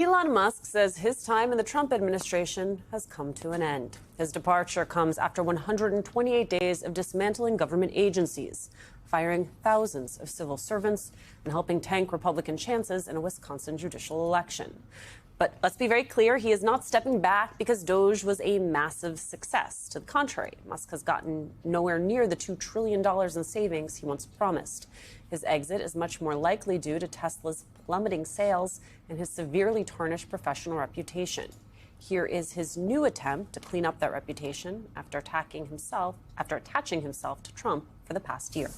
Elon Musk says his time in the Trump administration has come to an end. His departure comes after 128 days of dismantling government agencies, firing thousands of civil servants, and helping tank Republican chances in a Wisconsin judicial election. But let's be very clear, he is not stepping back because DOGE was a massive success. To the contrary, Musk has gotten nowhere near the $2 trillion in savings he once promised. His exit is much more likely due to Tesla's plummeting sales and his severely tarnished professional reputation. Here is his new attempt to clean up that reputation after attaching himself to Trump for the past year.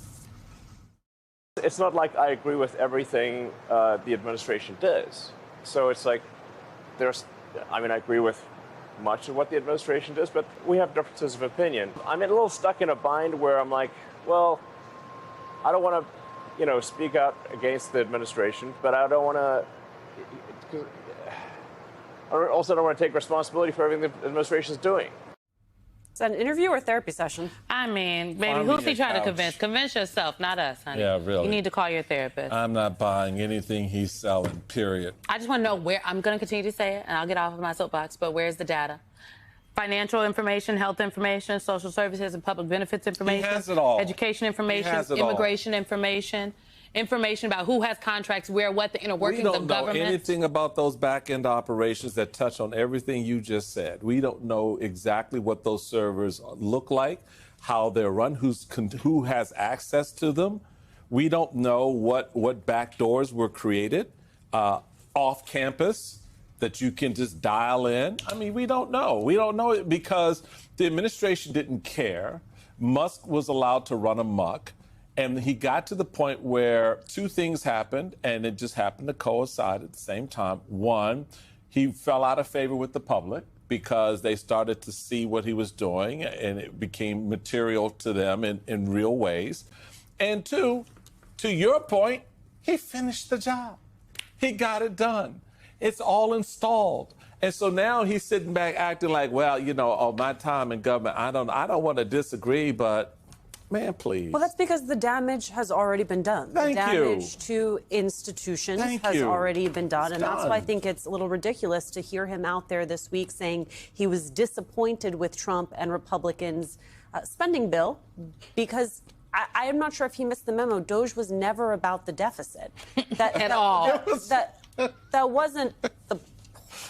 It's not like I agree with everything the administration does. So it's like I agree with much of what the administration does, but we have differences of opinion. I'm a little stuck in a bind where I'm like, well, I don't want to, speak out against the administration, but I don't want to. I also don't want to take responsibility for everything the administration is doing. Is that an interview or therapy session? I mean, baby, who's he trying to convince? Convince yourself, not us, honey. Yeah, really. You need to call your therapist. I'm not buying anything he's selling, period. I just want to know where, I'm going to continue to say it, and I'll get off of my soapbox, but where's the data? Financial information, health information, social services and public benefits information. He has it all. Education information, immigration information. Information about who has contracts where, what the inner workings of government. We don't know anything about those back-end operations that touch on everything you just said. We don't know exactly what those servers look like, how they're run, who has access to them. We don't know what back doors were created off campus that you can just dial in. I mean, we don't know. We don't know it because the administration didn't care. Musk was allowed to run amok. And he got to the point where two things happened, and it just happened to coincide at the same time. One, he fell out of favor with the public because they started to see what he was doing, and it became material to them in real ways. And two, to your point, he finished the job. He got it done. It's all installed. And so now he's sitting back acting like, well, my time in government, I don't want to disagree, but man, please. Well, that's because the damage has already been done. Thank you. The damage to institutions has already been done. And that's why I think it's a little ridiculous to hear him out there this week saying he was disappointed with Trump and Republicans' spending bill because I am not sure if he missed the memo. DOGE was never about the deficit. At all. That wasn't the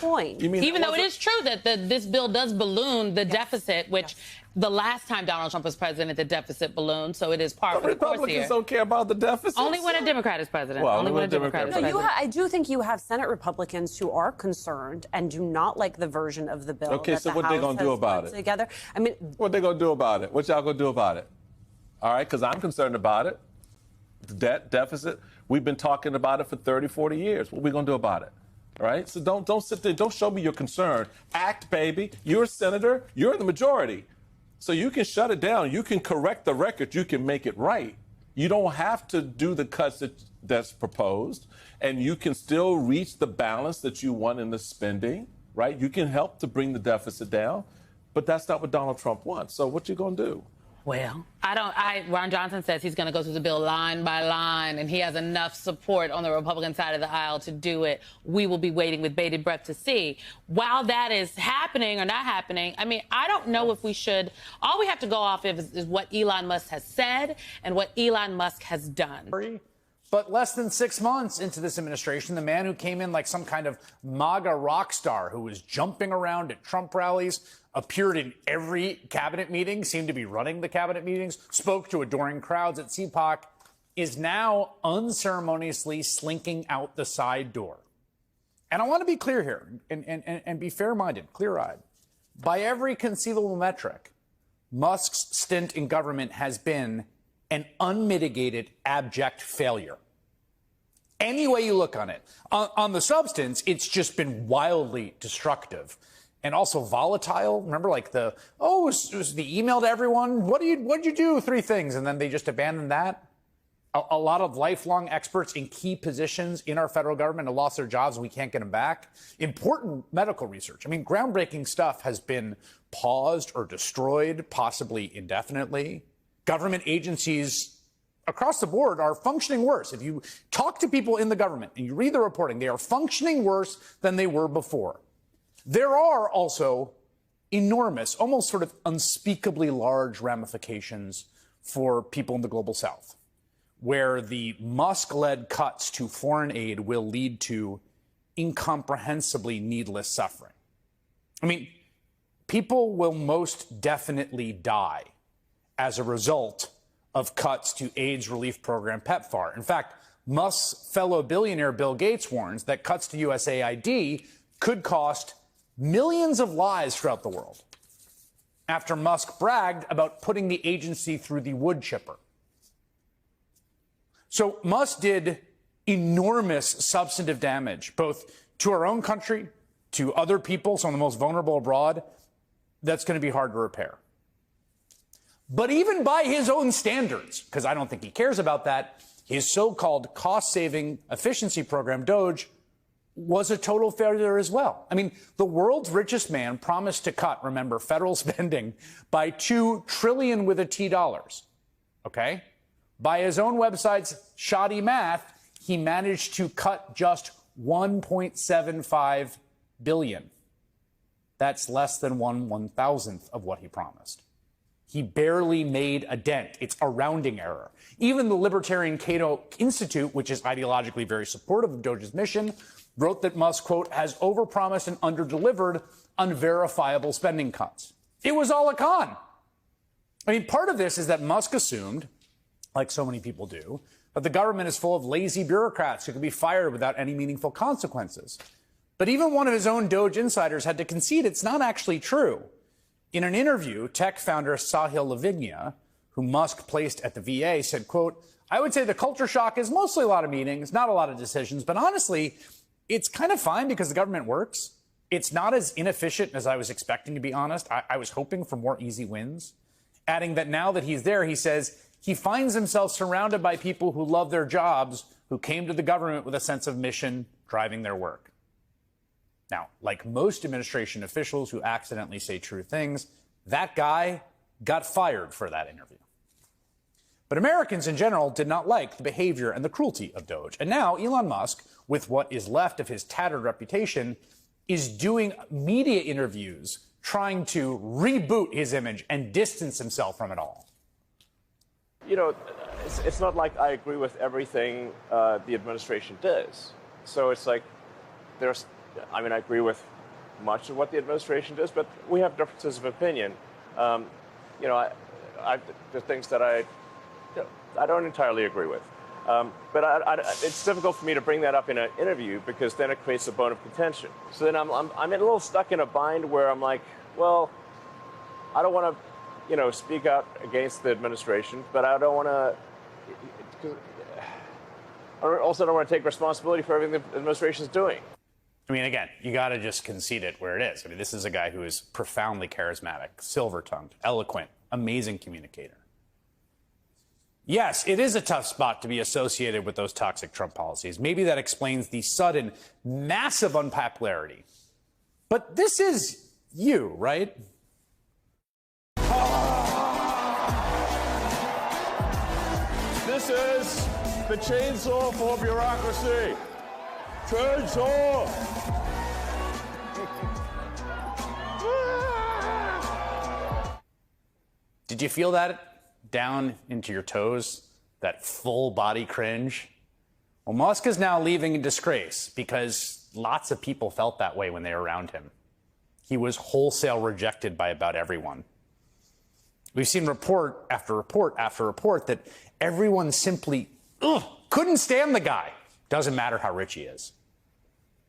point. Even though it is true that this bill does balloon the deficit, which the last time Donald Trump was president, the deficit ballooned, so it is par for the course here. Republicans don't care about the deficit. Only when a Democrat is president. Well, only when a Democrat is president. I do think you have Senate Republicans who are concerned and do not like the version of the bill. Okay, so what they going to do about it? Together. I mean, what they going to do about it? What y'all going to do about it? All right, because I'm concerned about it. The debt deficit, we've been talking about it for 30, 40 years. What are we going to do about it? All right, so don't sit there. Don't show me your concern. Act, baby. You're a senator. You're in the majority. So you can shut it down. You can correct the record. You can make it right. You don't have to do the cuts that's proposed, and you can still reach the balance that you want in the spending, right? You can help to bring the deficit down, but that's not what Donald Trump wants. So what you gonna do? Well, Ron Johnson says he's going to go through the bill line by line, and he has enough support on the Republican side of the aisle to do it. We will be waiting with bated breath to see. While that is happening or not happening, I mean, I don't know if we should. All we have to go off of is what Elon Musk has said and what Elon Musk has done. But less than 6 months into this administration, the man who came in like some kind of MAGA rock star who was jumping around at Trump rallies, appeared in every cabinet meeting, seemed to be running the cabinet meetings, spoke to adoring crowds at CPAC, is now unceremoniously slinking out the side door. And I want to be clear here and be fair-minded, clear-eyed. By every conceivable metric, Musk's stint in government has been an unmitigated, abject failure. Any way you look on it. On the substance, it's just been wildly destructive and also volatile. Remember, like it was the email to everyone. What'd you do? 3 things. And then they just abandoned that. A lot of lifelong experts in key positions in our federal government have lost their jobs and we can't get them back. Important medical research. I mean, groundbreaking stuff has been paused or destroyed, possibly indefinitely. Government agencies across the board are functioning worse. If you talk to people in the government and you read the reporting, they are functioning worse than they were before. There are also enormous, almost sort of unspeakably large ramifications for people in the global south, where the Musk-led cuts to foreign aid will lead to incomprehensibly needless suffering. I mean, people will most definitely die as a result of cuts to AIDS relief program PEPFAR. In fact, Musk's fellow billionaire Bill Gates warns that cuts to USAID could cost millions of lives throughout the world, after Musk bragged about putting the agency through the wood chipper. So Musk did enormous substantive damage, both to our own country, to other people, some of the most vulnerable abroad. That's going to be hard to repair. But even by his own standards, because I don't think he cares about that, his so-called cost-saving efficiency program, DOGE, was a total failure as well. I mean, the world's richest man promised to cut, remember, federal spending by $2 trillion with a T dollars. Okay? By his own website's shoddy math, he managed to cut just 1.75 billion. That's less than 1/1000th of what he promised. He barely made a dent. It's a rounding error. Even the Libertarian Cato Institute, which is ideologically very supportive of DOGE's mission, wrote that Musk, quote, has overpromised and underdelivered on verifiable spending cuts. It was all a con. I mean, part of this is that Musk assumed, like so many people do, that the government is full of lazy bureaucrats who can be fired without any meaningful consequences. But even one of his own DOGE insiders had to concede it's not actually true. In an interview, tech founder Sahil Lavinia, who Musk placed at the VA, said, quote, I would say the culture shock is mostly a lot of meetings, not a lot of decisions, but honestly, it's kind of fine because the government works. It's not as inefficient as I was expecting, to be honest. I was hoping for more easy wins. Adding that now that he's there, he says he finds himself surrounded by people who love their jobs, who came to the government with a sense of mission driving their work. Now, like most administration officials who accidentally say true things, that guy got fired for that interview. But Americans in general did not like the behavior and the cruelty of DOGE. And now Elon Musk, with what is left of his tattered reputation, is doing media interviews trying to reboot his image and distance himself from it all. You know, it's not like I agree with everything the administration does. So it's like I agree with much of what the administration does, but we have differences of opinion. You know, the things that I don't entirely agree with. But it's difficult for me to bring that up in an interview because then it creates a bone of contention. So then I'm a little stuck in a bind where I'm like, well, I don't want to, speak out against the administration, but I don't want to. I also don't want to take responsibility for everything the administration is doing. I mean, again, you got to just concede it where it is. I mean, this is a guy who is profoundly charismatic, silver-tongued, eloquent, amazing communicator. Yes, it is a tough spot to be associated with those toxic Trump policies. Maybe that explains the sudden, massive unpopularity. But this is you, right? This is the chainsaw for bureaucracy. Chainsaw! Did you feel that down into your toes? That full body cringe? Well, Musk is now leaving in disgrace because lots of people felt that way when they were around him. He was wholesale rejected by about everyone. We've seen report after report after report that everyone simply couldn't stand the guy. Doesn't matter how rich he is.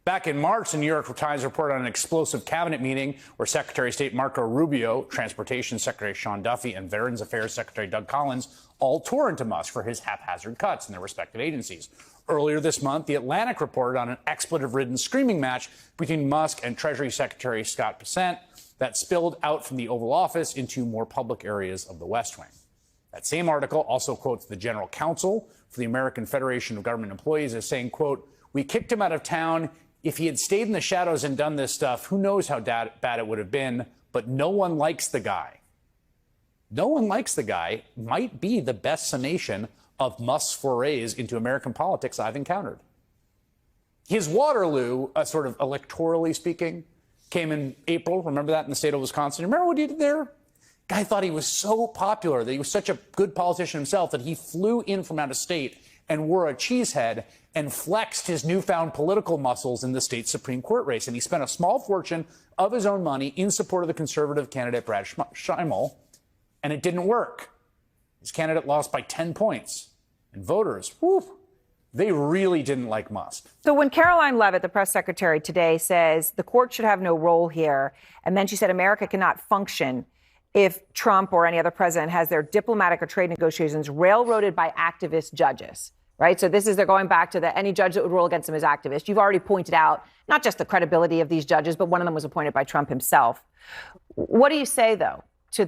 Back in March, the New York Times reported on an explosive cabinet meeting where Secretary of State Marco Rubio, Transportation Secretary Sean Duffy, and Veterans Affairs Secretary Doug Collins all tore into Musk for his haphazard cuts in their respective agencies. Earlier this month, The Atlantic reported on an expletive-ridden screaming match between Musk and Treasury Secretary Scott Bessent that spilled out from the Oval Office into more public areas of the West Wing. That same article also quotes the General Counsel for the American Federation of Government Employees as saying, quote, "We kicked him out of town. If he had stayed in the shadows and done this stuff, who knows how bad it would have been, but no one likes the guy." No one likes the guy might be the best summation of Musk's forays into American politics I've encountered. His Waterloo, sort of electorally speaking, came in April. Remember that in the state of Wisconsin? Remember what he did there? Guy thought he was so popular, that he was such a good politician himself, that he flew in from out of state and wore a cheese head and flexed his newfound political muscles in the state Supreme Court race. And he spent a small fortune of his own money in support of the conservative candidate, Brad Schimel, and it didn't work. His candidate lost by 10 points. And voters, they really didn't like Musk. So when Caroline Leavitt, the press secretary today, says the court should have no role here, and then she said America cannot function if Trump or any other president has their diplomatic or trade negotiations railroaded by activist judges, right? So they're going back to any judge that would rule against them as activist. You've already pointed out not just the credibility of these judges, but one of them was appointed by Trump himself. What do you say, though, to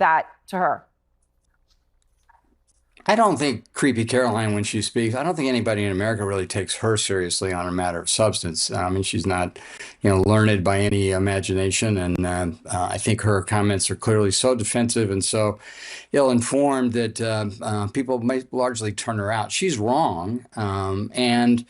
her? I don't think creepy Caroline, when she speaks, I don't think anybody in America really takes her seriously on a matter of substance. I mean, she's not, learned by any imagination. And I think her comments are clearly so defensive and so ill-informed that people might largely turn her out. She's wrong. And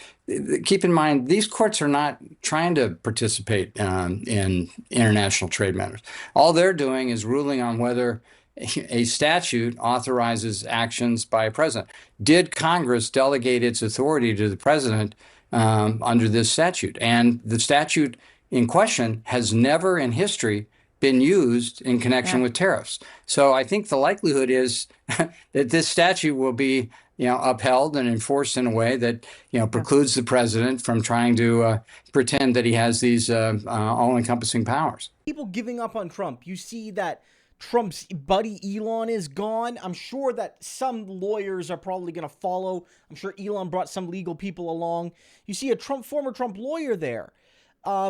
keep in mind, these courts are not trying to participate in international trade matters. All they're doing is ruling on whether a statute authorizes actions by a president. Did Congress delegate its authority to the president under this statute? And the statute in question has never in history been used in connection with tariffs. So I think the likelihood is that this statute will be upheld and enforced in a way that precludes the president from trying to pretend that he has these all-encompassing powers. People giving up on Trump. You see that Trump's buddy Elon is gone. I'm sure that some lawyers are probably going to follow. I'm sure Elon brought some legal people along. You see a former Trump lawyer there,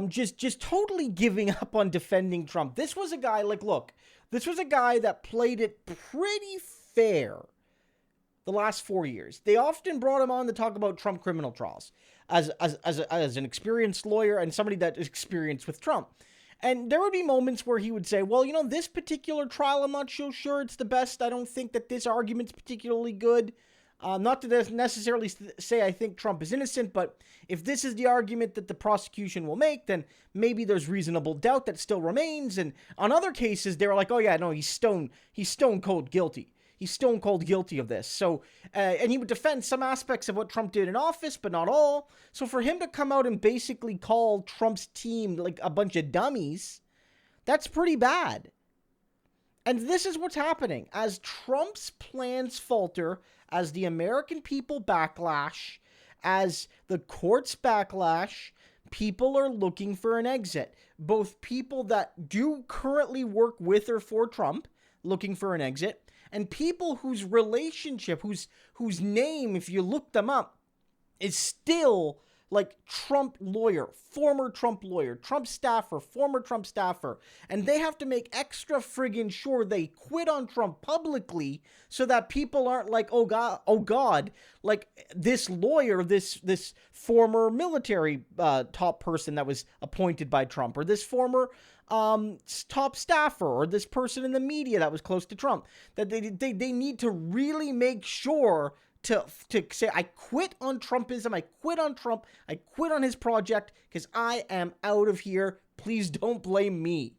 just totally giving up on defending Trump. This was a guy, this was a guy that played it pretty fair the last 4 years. They often brought him on to talk about Trump criminal trials as an experienced lawyer and somebody that is experienced with Trump. And there would be moments where he would say, well, this particular trial, I'm not so sure it's the best. I don't think that this argument's particularly good. Not to necessarily say I think Trump is innocent, but if this is the argument that the prosecution will make, then maybe there's reasonable doubt that still remains. And on other cases, they were like, oh yeah, no, he's stone cold guilty. He's stone cold guilty of this. So, and he would defend some aspects of what Trump did in office, but not all. So for him to come out and basically call Trump's team like a bunch of dummies, that's pretty bad. And this is what's happening. As Trump's plans falter, as the American people backlash, as the courts backlash, people are looking for an exit. Both people that do currently work with or for Trump, looking for an exit, and people whose relationship, whose name, if you look them up, is still like Trump lawyer, former Trump lawyer, Trump staffer, former Trump staffer. And they have to make extra friggin' sure they quit on Trump publicly so that people aren't like, oh God, like this lawyer, this former military top person that was appointed by Trump, or this former top staffer, or this person in the media that was close to Trump, that they need to really make sure to say, I quit on Trumpism, I quit on Trump, I quit on his project, because I am out of here. Please don't blame me.